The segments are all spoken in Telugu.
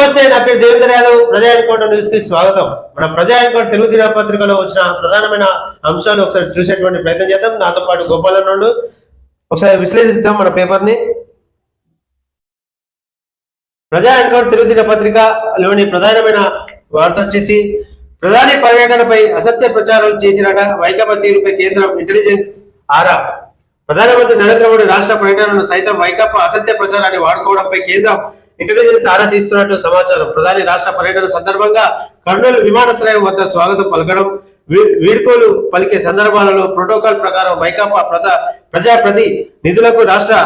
నమస్తే, నా పేరు దేవేంద్ర యాదవ్. ప్రజా ఎన్కౌంటర్ న్యూస్ కి స్వాగతం. మన ప్రజా ఎన్కౌంటర్ తెలుగు దినపత్రికలో వచ్చిన ప్రధానమైన అంశాలు ఒకసారి చూసేటువంటి ప్రయత్నం చేద్దాం. నాతో పాటు గోపాలన్నోడు ఒకసారి విశ్లేషిద్దాం మన పేపర్ ని. ప్రజా ఎన్కౌంటర్ తెలుగు దినపత్రికలోని ప్రధానమైన వార్త వచ్చేసి, ప్రధాని పర్యటనపై అసత్య ప్రచారాలు చేసినట వైకాపా తీరుపై కేంద్రం ఇంటెలిజెన్స్ ఆరా. ప్రధానమంత్రి నరేంద్ర మోడీ రాష్ట్ర పర్యటనను సైతం వైకాపా అసత్య ప్రచారాన్ని వాడుకోవడంపై కేంద్రం ఇంటెలిజెన్స్ ఆరా తీస్తున్నట్టు సమాచారం. ప్రధాని రాష్ట్ర పర్యటన సందర్భంగా కర్నూలు విమానాశ్రయం వద్ద స్వాగతం పలకడం, వీడ్కోలు పలికే సందర్భాలలో ప్రోటోకాల్ ప్రకారం వైకాపా ప్రజాప్రతి నిధులకు రాష్ట్ర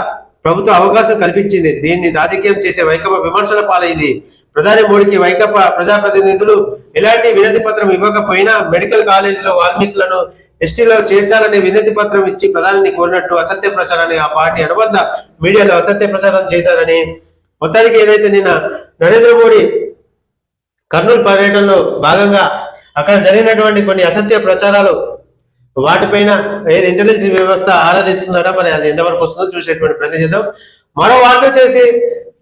ప్రభుత్వం అవకాశం కల్పించింది. దీన్ని రాజకీయం చేసే వైకాపా విమర్శల పాలైంది. ప్రధాని మోడీకి వైకాపా ప్రజాప్రతినిధులు ఎలాంటి వినతి పత్రం ఇవ్వకపోయినా మెడికల్ కాలేజీలో వాల్మీకులను ఎస్టీలో చేర్చాలనే వినతి పత్రం ఇచ్చి ప్రధానిని కోరినట్టు అసత్య ప్రచారాన్ని ఆ పార్టీ అనుబంధ మీడియాలో అసత్య ప్రచారం చేశారని. మొత్తానికి ఏదైతే నిన్న నరేంద్ర మోడీ కర్నూలు పర్యటనలో భాగంగా అక్కడ జరిగినటువంటి కొన్ని అసత్య ప్రచారాలు వాటిపైన ఏది ఇంటెలిజెన్స్ వ్యవస్థ ఆరాధిస్తుందట, మరి అది ఎంతవరకు వస్తుందో చూసేటువంటి ప్రయత్నం చేద్దాం. మరో వార్త వచ్చేసి,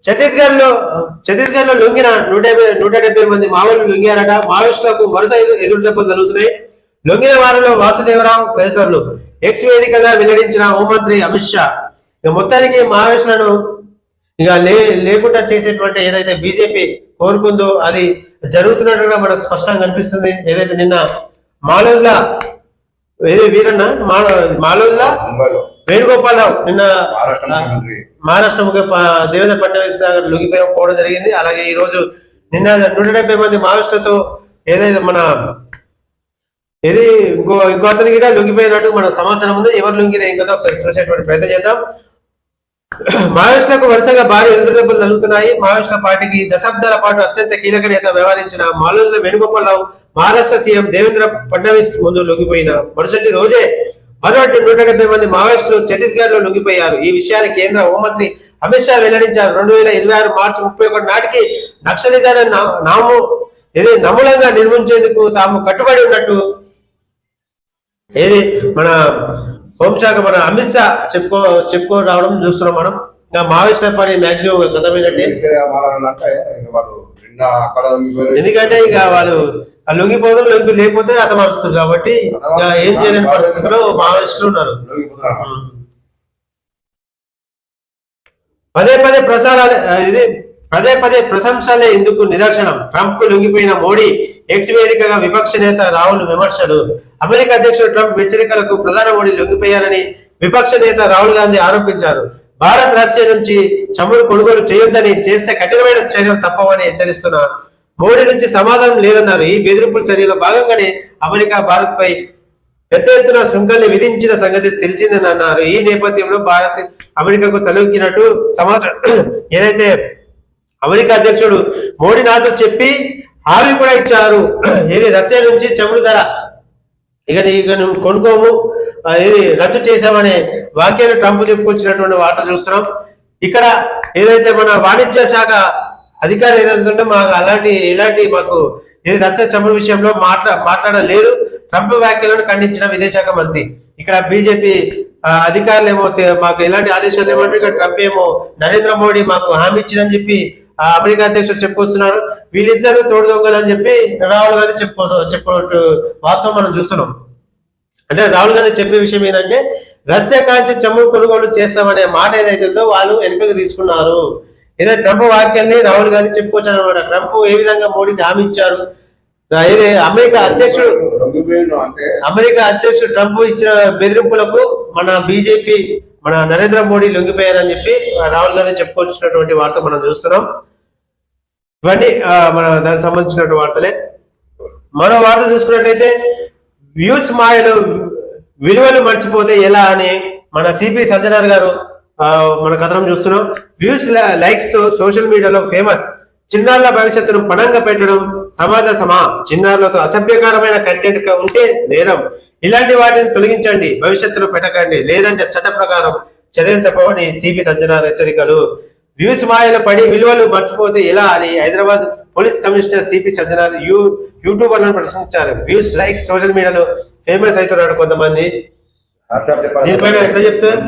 ఛత్తీస్గఢ్ లో లొంగిన 170 మంది మావోలు లొంగారట. మావోయిస్టులకు వరుస ఎదురు దెబ్బలు జరుగుతున్నాయి. లొంగిన వారిలో వాసుదేవరావు తదితరులు ఎక్స్ వేదికగా వెల్లడించిన హోంమంత్రి అమిత్ షా. మొత్తానికి మావోయిస్టులను ఇక లేకుండా చేసేటువంటి ఏదైతే బీజేపీ కోరుకుందో అది జరుగుతున్నట్టుగా మనకు స్పష్టంగా కనిపిస్తుంది. ఏదైతే నిన్న మాలోజ్ల వేణుగోపాలరావు నిన్న మహారాష్ట్ర దేవేంద్ర ఫడ్నవీస్ లొంగిపోవడం జరిగింది. అలాగే ఈ రోజు నిన్న 170 మంది మావోయిస్టులతో ఏదైతే మన ఇంకో అతనికి కూడా లొంగిపోయినట్టు మన సమాచారం ఉంది. ఎవరు లొంగినా ఏం కదా ఒకసారి చూసేటువంటి ప్రయత్నం చేద్దాం. మావోయిస్టులకు వరుసగా భారీ ఎదురుదెబ్బలు జరుగుతున్నాయి. మావోయిస్టుల పార్టీకి దశాబ్దాల పాటు అత్యంత కీలక నేత వ్యవహరించిన మాలోజ్ల వేణుగోపాలరావు మహారాష్ట్ర సీఎం దేవేంద్ర ఫడ్నవీస్ ముందు లొంగిపోయిన మరుసటి రోజే మరో 170 మంది మావోయిస్టులు ఛత్తీస్గఢ్ లో లొంగిపోయారు. ఈ విషయాన్ని కేంద్ర హోంమంత్రి అమిత్ షా వెల్లడించారు. 2026 మార్చి 31 నాటికి నక్సలిజాన్ని నమూలంగా నిర్మించేందుకు తాము కట్టుబడి ఉన్నట్టు మన హోంశాఖ మన అమిత్ షా చెప్పుకో రావడం చూస్తున్నాం మనం. ఇంకా మావోయిస్టుల పని మాక్సిమం గతమైనట్టే, ఎందుకంటే ఇక వాళ్ళు లొంగిపోతారు, లేకపోతే అతమారుస్తారు కాబట్టి ఏం చేయలేని పరిస్థితిలో మావోయిస్టులు ఉన్నారు. పదే పదే ప్రశంసలే ఇందుకు నిదర్శనం. ట్రంప్ కు లొంగిపోయిన మోడీ ఎక్స్ వేదికగా విపక్ష నేత రాహుల్ విమర్శలు. అమెరికా అధ్యక్షుడు ట్రంప్ హెచ్చరికలకు ప్రధాని మోడీ లొంగిపోయారని విపక్ష నేత రాహుల్ గాంధీ ఆరోపించారు. భారత్ రష్యా నుంచి చమురు కొనుగోలు చేయొద్దని, చేస్తే కఠినమైన చర్యలు తప్పవని హెచ్చరిస్తున్న మోడీ నుంచి సమాధానం లేదన్నారు. ఈ బెదిరింపుల చర్యలో భాగంగానే అమెరికా భారత్ పై పెద్ద ఎత్తున సుంకాన్ని విధించిన సంగతి తెలిసిందని అన్నారు. ఈ నేపథ్యంలో భారత్ అమెరికాకు తలొగ్గినట్టు సమాచారం. ఏదైతే అమెరికా అధ్యక్షుడు మోడీ నాతో చెప్పి హామీ కూడా ఇచ్చారు. ఏది రష్యా నుంచి చమురు ధర ఇక నువ్వు కొనుక్కోము, ఏది రద్దు చేశామనే వాక్యాలు ట్రంప్ చెప్పుకొచ్చినటువంటి వార్త చూస్తున్నాం. ఇక్కడ ఏదైతే మన వాణిజ్య శాఖ అధికారి ఏదైతే మాకు ఇలాంటి మాకు ఏది రష్యా చమురు విషయంలో మాట్లాడలేదు. ట్రంప్ వ్యాఖ్యలను ఖండించిన విదేశాంగ మంత్రి. ఇక్కడ బీజేపీ అధికారులు ఏమో మాకు ఎలాంటి ఆదేశాలు ఏమంటే, ఇక్కడ ట్రంప్ ఏమో నరేంద్ర మోడీ మాకు హామీ ఇచ్చిందని చెప్పి అమెరికా అధ్యక్షుడు చెప్పుకొస్తున్నారు. వీళ్ళిద్దరు తోడు దొంగలు అని చెప్పి రాహుల్ గాంధీ చెప్పుకున్నట్టు వాస్తవం మనం చూస్తున్నాం. అంటే రాహుల్ గాంధీ చెప్పే విషయం ఏంటంటే, రష్యా కాంచి చమురు కొనుగోలు చేస్తామనే మాట ఏదైతుందో వాళ్ళు వెనుకకు తీసుకున్నారు. ఏదైతే ట్రంప్ వాక్యాన్ని రాహుల్ గాంధీ చెప్పుకొచ్చారు అనమాట. ట్రంప్ ఏ విధంగా మోడీకి హామీ ఇచ్చారు, అమెరికా అధ్యక్షుడు ట్రంప్ ఇచ్చిన బెదిరింపులకు మన బీజేపీ మన నరేంద్ర మోడీ లొంగిపోయారని చెప్పి రాహుల్ గాంధీ చెప్పుకొచ్చినటువంటి వార్త మనం చూస్తున్నాం. ఇవన్నీ మన దానికి సంబంధించినటువంటి వార్తలే. మరో వార్త చూసుకున్నట్లయితే, వ్యూస్ మాయలు విలువలు మర్చిపోతే ఎలా అని మన సిపి సంజనార్ గారు మన కథనం చూస్తున్నాం. వ్యూస్ లైక్స్ తో సోషల్ మీడియాలో ఫేమస్. చిన్నారుల భవిష్యత్తును పణంగా పెట్టడం చిన్నారులతో అసభ్యకరమైన కంటెంట్ ఉంటే నేరం. ఇలాంటి వాటిని తొలగించండి, భవిష్యత్తులో పెట్టకండి, లేదంటే చట్ట ప్రకారం చర్యలు తప్పవని సిపి సంజనార్ హెచ్చరికలు. వ్యూస్ మాయలు పడి విలువలు మర్చిపోతే ఎలా అని Hyderabad police commissioner CP Sajjanar యూట్యూబర్లను ప్రశ్నించారు. వ్యూస్ లైక్స్ సోషల్ మీడియాలో ఫేమస్ అవుతున్నాడు కొంతమంది. దీనిపైన ఎట్లా చెప్తారు?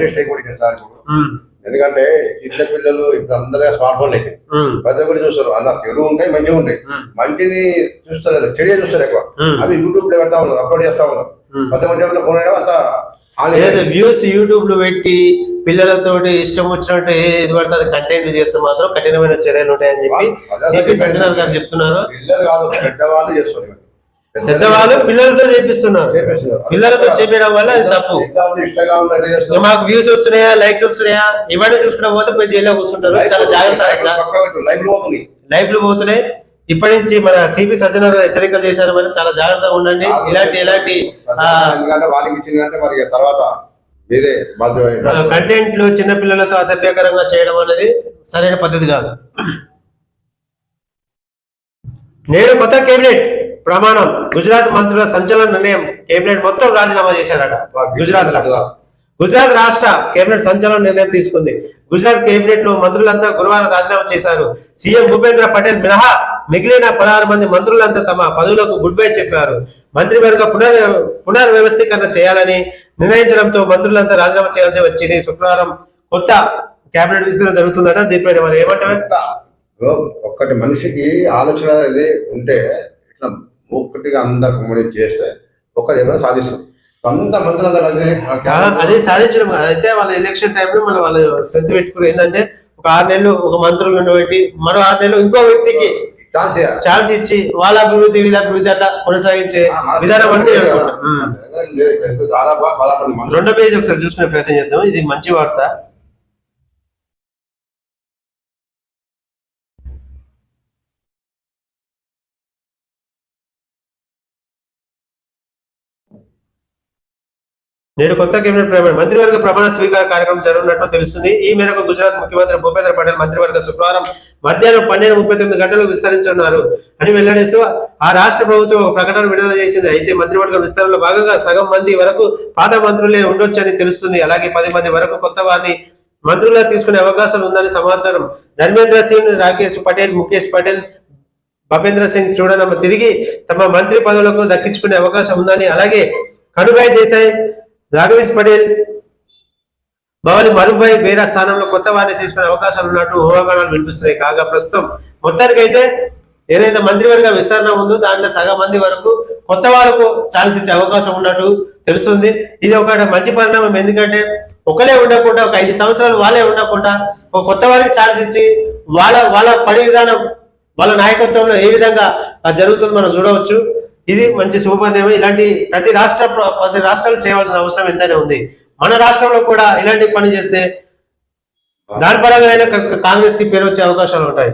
ఎందుకంటే చిన్న పిల్లలు ఇప్పుడు అందరూ స్మార్ట్ ఫోన్ అయిపోయి ప్రతి ఒక్కటి చూస్తారు. అలా చెడు ఉంటాయి, మంచిగా ఉంటాయి. మంచిది చూస్తారు, చెడే చూస్తారు ఎక్కువ. అవి యూట్యూబ్ లో పెడతా ఉన్నారు, అప్లోడ్ చేస్తా ఉన్నారు. కొత్త మంచి ఫోన్ అంత వ్యూస్ యూట్యూబ్ లో పెట్టి పిల్లలతో ఇష్టం వచ్చినట్టు ఏది పడుతుంది కంటెంట్ చేస్తే మాత్రం కఠినమైన చర్యలు ఉంటాయని చెప్పి సిపి సజ్జనార్ గారు చెప్తున్నారు. పిల్లలు కాదు, పెద్దవాళ్ళు చేస్తారు. పెద్దవాళ్ళు పిల్లలతో చేపిస్తున్నారు. పిల్లలతో చేపించడం వల్ల అది తప్పు. మాకు వ్యూస్ వస్తున్నాయా, లైక్స్ వస్తున్నాయా, ఇవన్నీ చూసుకున్న పోతే పోయి జైల్లో కూర్చుంటారు. చాలా జాగ్రత్త లైఫ్ లో పోతున్నాయి. ఇప్పటి నుంచి మన సిపి సజ్జనార్ హెచ్చరికలు చేశారు. మరి చాలా జాగ్రత్తగా ఉండండి. ఎలాంటి కంటెంట్లు చిన్న పిల్లలతో అసభ్యకరంగా చేయడం అనేది సరైన పద్ధతి కాదు. నేడు కొత్త కేబినెట్ ప్రమాణం. గుజరాత్ మంత్రుల సంచలన నిర్ణయం. కేబినెట్ మొత్తం రాజీనామా చేశారట. గుజరాత్ రాష్ట్ర కేబినెట్ సంచలన నిర్ణయం తీసుకుంది. గుజరాత్ కేబినెట్ లో మంత్రులంతా గురువారం రాజీనామా చేశారు. సీఎం భూపేంద్ర పటేల్ మినహా మిగిలిన 16 మంది మంత్రులంతా తమ పదవులకు గుడ్ బై చెప్పారు. మంత్రివర్గ పునర్వ్యవస్థీకరణ చేయాలని నిర్ణయించడంతో మంత్రులంతా రాజీనామా చేయాల్సి వచ్చింది. శుక్రవారం కొత్త కేబినెట్ విస్తరణ జరుగుతుందట. దీనిపైన మనం ఏమంటారు? ఒక్కటి మనిషికి ఆలోచన అనేది ఉంటే ఇట్లా ఒక్కటిగా అందరు కమ్యూనిటీ చేస్తే ఒక్కటి ఏమైనా సాధిస్తాం. అదే సాధించడం. అయితే వాళ్ళ ఎలక్షన్ టైంలో మళ్ళీ వాళ్ళు శ్రద్ధ పెట్టుకుని ఏంటంటే ఒక 6 నెలలు ఒక మంత్రులను పెట్టి మరో 6 నెలలు ఇంకో వ్యక్తికి ఛాన్స్ ఇచ్చి వాళ్ళ అభివృద్ధి వీళ్ళ అభివృద్ధి అట్లా కొనసాగించే విధానం అంటే రెండో పేజీ ఒకసారి చూసుకునే ప్రయత్నం చేద్దాం. ఇది మంచి వార్త. నేడు కొత్త కేబినెట్ మంత్రివర్గ ప్రమాణ స్వీకార కార్యక్రమం జరుగుతున్నట్టు తెలుస్తుంది. ఈ మేరకు గుజరాత్ ముఖ్యమంత్రి భూపేంద్ర పటేల్ మంత్రివర్గ శుక్రవారం మధ్యాహ్నం 12:39 గంటలకు విస్తరించనున్నారు అని వెల్లడిస్తూ ఆ రాష్ట్ర ప్రభుత్వం ఒక ప్రకటన విడుదల చేసింది. అయితే మంత్రివర్గ విస్తరణలో భాగంగా సగం మంది వరకు పాత మంత్రులే ఉండొచ్చని తెలుస్తుంది. అలాగే 10 మంది వరకు కొత్త వారిని మంత్రులుగా తీసుకునే అవకాశం ఉందని సమాచారం. ధర్మేంద్ర సింగ్, రాకేష్ పటేల్, ముఖేష్ పటేల్, భపేంద్ర సింగ్ చూడనమ్మ తిరిగి తమ మంత్రి పదవులకు దక్కించుకునే అవకాశం ఉందని, అలాగే కనుభాయ్ దేశాయ్, రాఘవేష్ పటేల్, భవని మరుభాయ్ బేరా స్థానంలో కొత్త వారిని తీసుకునే అవకాశాలు ఉన్నట్టు ఊహాగానాలు వినిపిస్తున్నాయి. కాగా ప్రస్తుతం మొత్తానికైతే ఏదైతే మంత్రివర్గ విస్తరణ ఉందో దాంట్లో సగం మంది వరకు కొత్త వాళ్ళకు ఛాన్స్ ఇచ్చే అవకాశం ఉన్నట్టు తెలుస్తుంది. ఇది ఒక మంచి పరిణామం. ఎందుకంటే ఒకలే ఉండకుండా ఒక 5 సంవత్సరాలు వాళ్ళే ఉండకుండా ఒక కొత్త వారికి ఛాన్స్ ఇచ్చి వాళ్ళ పని విధానం వాళ్ళ నాయకత్వంలో ఏ విధంగా జరుగుతుందో మనం చూడవచ్చు. ఇది మంచి శుభపరిణామం. ఇలాంటి ప్రతి రాష్ట్రాలు చేయవలసిన అవసరం ఎంతైనా ఉంది. మన రాష్ట్రంలో కూడా ఇలాంటి పని చేస్తే దాని పరంగా కాంగ్రెస్ కి పేరు వచ్చే అవకాశాలు ఉంటాయి.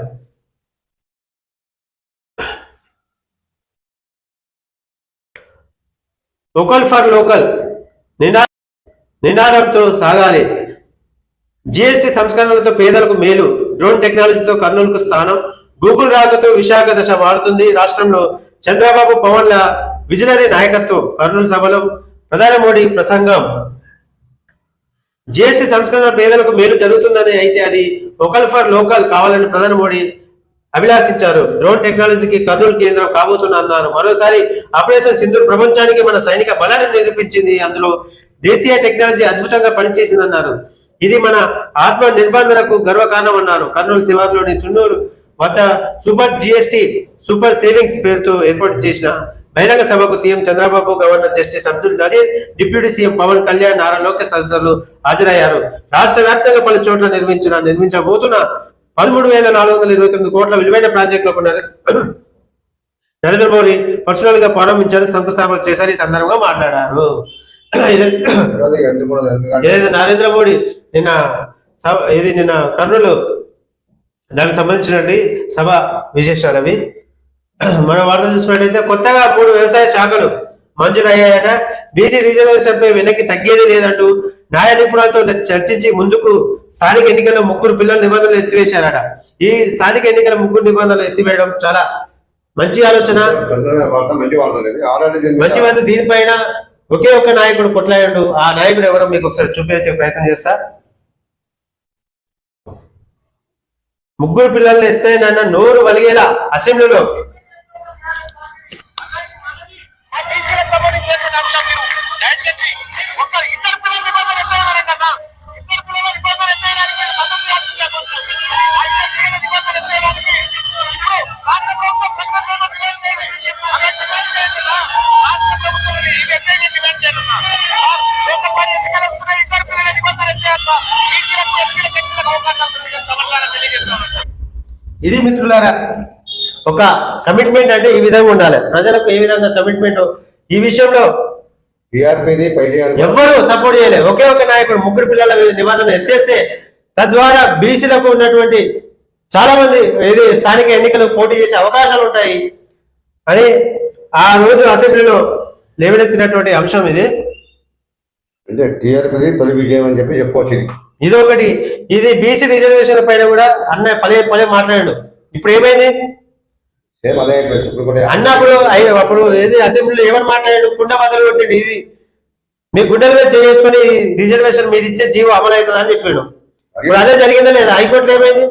లోకల్ ఫర్ లోకల్ నినాదంతో సాగాలి. జిఎస్టి సంస్కరణలతో పేదలకు మేలు. డ్రోన్ టెక్నాలజీతో కర్నూలుకు స్థానం. గూగుల్ రాకతో విశాఖ దశ మారుతుంది. రాష్ట్రంలో చంద్రబాబు పవన్ల విజనరీ నాయకత్వం. కర్నూలు సభలో ప్రధాని మోడీ ప్రసంగం. జిఎస్టి సంస్కరణ పేదలకు మేలు జరుగుతుందని, అయితే అది లోకల్ ఫర్ లోకల్ కావాలని ప్రధాని మోడీ అభిలాషించారు. డ్రోన్ టెక్నాలజీకి కర్నూలు కేంద్రం కాబోతున్నా అన్నారు. మరోసారి ఆపరేషన్ సింధూర్ ప్రపంచానికి మన సైనిక బలాన్ని నిరూపించింది. అందులో దేశీయ టెక్నాలజీ అద్భుతంగా పనిచేసిందన్నారు. ఇది మన ఆత్మ నిర్బంధనకు గర్వకారణం అన్నారు. కర్నూలు శివార్లోని సున్నూరు వద్ద సూపర్ సేవింగ్స్ పేరుతో ఏర్పాటు చేసిన బహిరంగ సభకు CM Chandrababu, governor justice Abdul Nazeer, deputy CM Pawan Kalyan, Nara Lokesh తదితరులు హాజరయ్యారు. రాష్ట్ర వ్యాప్తంగా పలు చోట్ల నిర్మించబోతున్న 13,429 కోట్ల విలువైన ప్రాజెక్టులకు నరేంద్ర మోడీ పర్సనల్ గా ప్రారంభించారు, శంకుస్థాపన చేశారు. ఈ సందర్భంగా మాట్లాడారు. నరేంద్ర మోడీ నిన్న కర్నూలు దానికి సంబంధించినటువంటి సభ విశేషాలు అవి. మన వార్త చూసినట్టయితే కొత్తగా 3 వ్యవసాయ శాఖలు మంజూరయ్యాయట. బీసీ రిజర్వేషన్ పై వెనక్కి తగ్గేది లేదంటూ న్యాయ నిపుణులతో చర్చించి ముందుకు స్థానిక ఎన్నికల్లో 3 పిల్లల నిబంధనలు ఎత్తివేశారట. ఈ స్థానిక ఎన్నికల 3 నిబంధనలు ఎత్తివేయడం చాలా మంచి ఆలోచన, మంచి వార్త. దీనిపైన ఒకే ఒక్క నాయకుడు కొట్లాడు. ఆ నాయకుడు ఎవరో మీకు ఒకసారి చూపించే ప్రయత్నం చేస్తా. 3 పిల్లల్ని ఎత్తైన నోరు వలిగేలా అసెంబ్లీలో ఇది మిత్రులారా ఒక కమిట్మెంట్ అంటే ఈ విధంగా ఉండాలి. ప్రజలకు ఏ విధంగా కమిట్మెంట్ ఈ విషయంలో టీఆర్పీది ఎవ్వరు సపోర్ట్ చేయలేదు. ఒకే ఒక నాయకుడు ముగ్గురు పిల్లల నిబంధన ఎత్తేస్తే తద్వారా బీసీలకు ఉన్నటువంటి చాలా మంది ఏది స్థానిక ఎన్నికలకు పోటీ చేసే అవకాశాలు ఉంటాయి అని ఆ రోజు అసెంబ్లీలో లేవనెత్తినటువంటి అంశం ఇది. అంటే టీఆర్పీది తొలి విజయం అని చెప్పి చెప్పుకోవచ్చు. ఇదొకటి. ఇది బీసీ రిజర్వేషన్ పైన కూడా అన్న పదే మాట్లాడాడు. ఇప్పుడు ఏమైంది అన్నప్పుడు అప్పుడు ఏది అసెంబ్లీలో ఏమని మాట్లాడాడు? కుండ బదులు కొట్టిండు. ఇది మీ గుండెల మీద చేసుకుని రిజర్వేషన్ మీరు ఇచ్చే జీవో అమలు అవుతుంది అని చెప్పాడు. ఇప్పుడు అదే జరిగిందా లేదా? హైకోర్టులో ఏమైంది?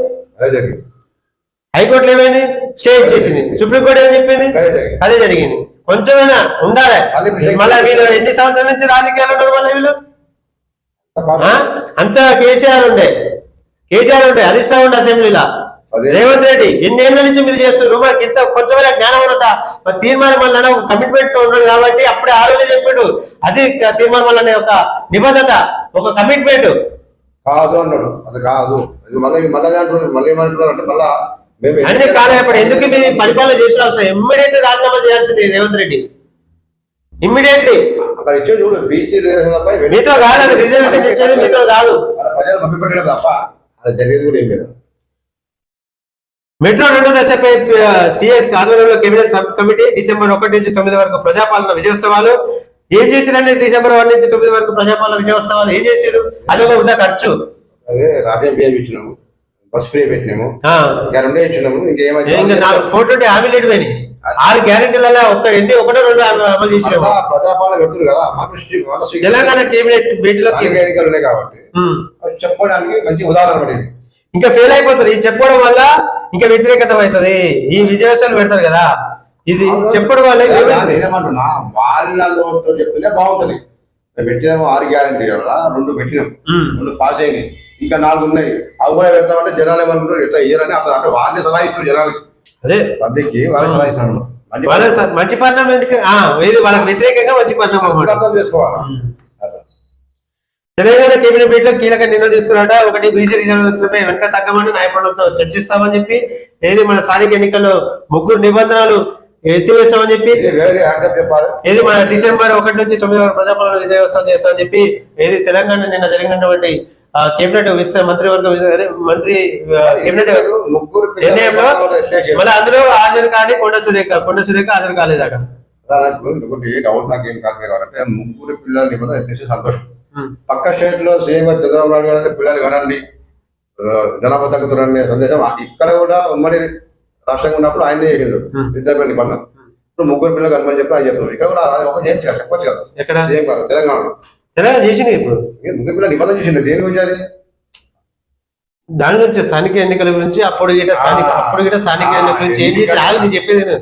హైకోర్టులో ఏమైంది? స్టే ఇచ్చేసింది. సుప్రీంకోర్టు ఏం చెప్పింది? అదే జరిగింది. కొంచెమైనా ఉండాలి. మళ్ళీ వీళ్ళు ఎన్ని సంవత్సరాల నుంచి రాజకీయాలు ఉన్నారు? మళ్ళీ వీళ్ళు అంతా కేటీఆర్ ఉండే హరీష్ రావు ఉండే అసెంబ్లీలో. రేవంత్ రెడ్డి ఎన్నేళ్ల నుంచి మీరు చేస్తున్నారు? మనకి ఇంత కొంచెమైనా జ్ఞానం ఉన్నదా? తీర్మానం వల్ల కమిట్మెంట్ తో ఉన్నాడు కాబట్టి అప్పుడే ఆ రోజే చెప్పాడు. అది తీర్మానం వల్ల ఒక నిబద్ధత, ఒక కమిట్మెంట్ కాదు అన్నాడు. అది కాదు మళ్ళీ ఏమంటున్నారంటే మళ్ళా అన్ని కాలం ఇప్పుడు ఎందుకు మీ పరిపాలన చేసిన అవసరం ఇమ్మీడియట్ రాజీనామా చేయాల్సింది రేవంత్ రెడ్డి. ఇమ్మీడియట్లీ అక్కడ ఇచ్చే చూడు బీసీ రిజర్వేషన్లపై మీతో కాదు, రిజర్వేషన్ ఇచ్చేది మీతో కాదు, ప్రజలు మభ్య పెట్టడం తప్ప అది జరిగేది కూడా ఏం లేదు. మెట్రో 2వ దశపై సిఎస్ ఆధ్వర్యంలో కేబినెట్ సబ్ కమిటీ డిసెంబర్ 1 నుంచి 9 వరకు ప్రజాపాలన విజయోత్సవాలు. ఏం చేశారంటే డిసెంబర్ 1 నుంచి 9 వరకు ప్రజాపాలన విజయోత్సవాలు ఏం చేశారు? అదొక వృధా ఖర్చు. అదే రాజేం బియ్యం ఇచ్చినాము, బస్ ఫ్రీ పెట్టినాము, గ్యారెంటీ ఇచ్చినాము. ఇంకేమైనా ఫోటో హామీలు పోయి 6 గ్యారెంటీలలో ఒకటో రెండు అమలు చేసినాము. ప్రజాపాలన పెడుతుంది కదా. తెలంగాణ కేబినెట్ భేటీలో ఎన్నికలు ఉన్నాయి కాబట్టి చెప్పడానికి మంచి ఉదాహరణ పడింది. ఇంకా ఫెయిల్ అయిపోతారు. ఇది చెప్పడం వల్ల ఇంకా వ్యతిరేకత అవుతుంది. ఈ విజయోత్సవాలు పెడతారు కదా, ఇది చెప్పడం వల్ల నేనేమంటున్నా వాళ్ళతో చెప్తేనే బాగుంటది. మేము పెట్టినాము 6 గ్యారెంటీ 2 పెట్టినాం, 2 పాస్ అయినాయి, ఇంకా 4 ఉన్నాయి. అవి కూడా పెడతామంటే జనాలు ఏమనుకుంటారు ఎట్లా ఇయ్యారని అర్థం. అంటే వాళ్ళే సలహా ఇస్తారు జనాలకి, అదే పబ్లిక్ కి వాళ్ళే సలహా ఇస్తాడు. మంచి పరిణామం ఎందుకు? వాళ్ళకి వ్యతిరేకంగా మంచి పరిణామం అర్థం చేసుకోవాలి. తెలంగాణ కేబినెట్ మీట్ లో కీలక నిర్ణయం తీసుకున్నాట. ఒకటి బీసీ రిజర్వేషన్ పై వెనక తగ్గమని న్యాయపరులతో చర్చిస్తామని చెప్పి, ఏది మన స్థానిక ఎన్నికల్లో 3 నిబంధనలు ఎత్తివేస్తామని చెప్పి, ఏది మన డిసెంబర్ 1 నుంచి 9 వరకు ప్రజాపాలన విజయోత్సవం చేస్తామని చెప్పి, ఏది తెలంగాణ నిన్న జరిగినటువంటి కేబినెట్ మంత్రివర్గ మంత్రి కేబినెట్ నిర్ణయంలో మళ్ళీ అందులో హాజరు కానీ కొండ సురేఖ హాజరు కాలేదట. డౌట్ నాకు ఏం కాకపోతే 3 పిల్లల నిబంధన ఎత్తేసి సంతోషం. పక్క స్టేట్ లో సీఎం చంద్రబాబు నాయుడు గారు పిల్లలు కనండి జనాభా తగ్గుతున్నారనే సందేశం ఇక్కడ కూడా ఉమ్మడి రాష్ట్రంగా ఉన్నప్పుడు ఆయన చేసిండు విద్యార్థి నిబంధన. ఇప్పుడు 3 పిల్లలు కనమని చెప్పి ఆయన చెప్తున్నారు. ఇక్కడ కూడా ఒక చేయొచ్చు కదా, చెప్పొచ్చు కదా సీఎం గారు తెలంగాణలో చేసింది. ఇప్పుడు 3 పిల్లలు నిబంధన చేసిండు. దేని గురించి అది? దాని గురించి స్థానిక ఎన్నికల గురించి. అప్పుడు స్థానిక ఎన్నికల గురించి ఏం చేసి నేను చెప్పేది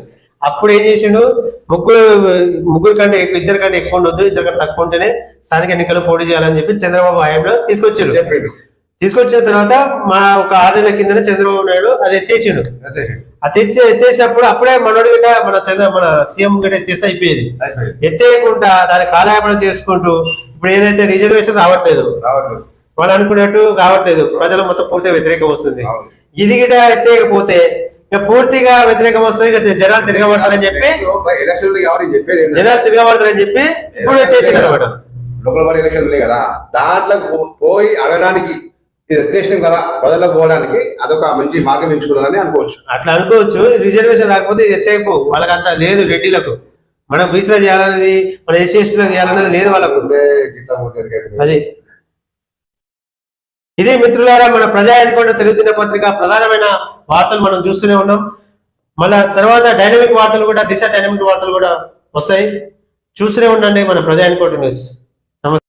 అప్పుడు ఏం చేసిండు? ముగ్గురు కంటే 2 కంటే ఎక్కువ ఉండొద్దు, 2 కంటే తక్కువ ఉంటేనే స్థానిక ఎన్నికలు పోటీ చేయాలని చెప్పి చంద్రబాబు హయాంలో తీసుకొచ్చారు. తీసుకొచ్చిన తర్వాత మా ఒక 6 నెలల కిందనే చంద్రబాబు నాయుడు అది ఎత్తేసిండు. ఎత్తేసినప్పుడు అప్పుడే మనోడు గిట్ట మన సీఎం గిట్ట ఎత్తేసి అయిపోయేది. ఎత్తేయకుండా దాన్ని కాలయాపన చేసుకుంటూ ఇప్పుడు ఏదైతే రిజర్వేషన్ రావట్లేదు, వాళ్ళు అనుకున్నట్టు కావట్లేదు, ప్రజలు మొత్తం పూర్తిగా వ్యతిరేకం వస్తుంది. ఇది గిట్ట ఎత్తేయకపోతే ఇక పూర్తిగా వ్యతిరేకం వస్తుంది, జనాలు తిరగబడతారని చెప్పి ఇప్పుడు ఎత్తేసిండు అనమాట. లోకల్ బాడీ ఎలక్షన్ ఉన్నాయి కదా, దాంట్లో పోయి అడగడానికి ఇది ఎత్తేసినాం కదా, ప్రజలకు పోవడానికి అదొక మంచి మార్గం ఎంచుకున్నారని అనుకోవచ్చు. అట్లా అనుకోవచ్చు. రిజర్వేషన్ రాకపోతే ఇది ఎత్తేపు వాళ్ళకి అంత లేదు. రెడ్డిలకు మనం బీసీలో చేయాలనేది, మన ఎస్సీలో చేయాలనేది లేదు వాళ్ళకు. అది ఇదే మిత్రులారా మన ప్రజా ఎన్కౌంటర్ తెలుగు దినపత్రిక ప్రధానమైన వార్తలు మనం చూస్తూనే ఉన్నాం. మళ్ళా తర్వాత డైనమిక్ వార్తలు కూడా, దిశ డైనమిక్ వార్తలు కూడా వస్తాయి. చూస్తూనే ఉండండి మన ప్రజా ఎన్కౌంటర్ న్యూస్.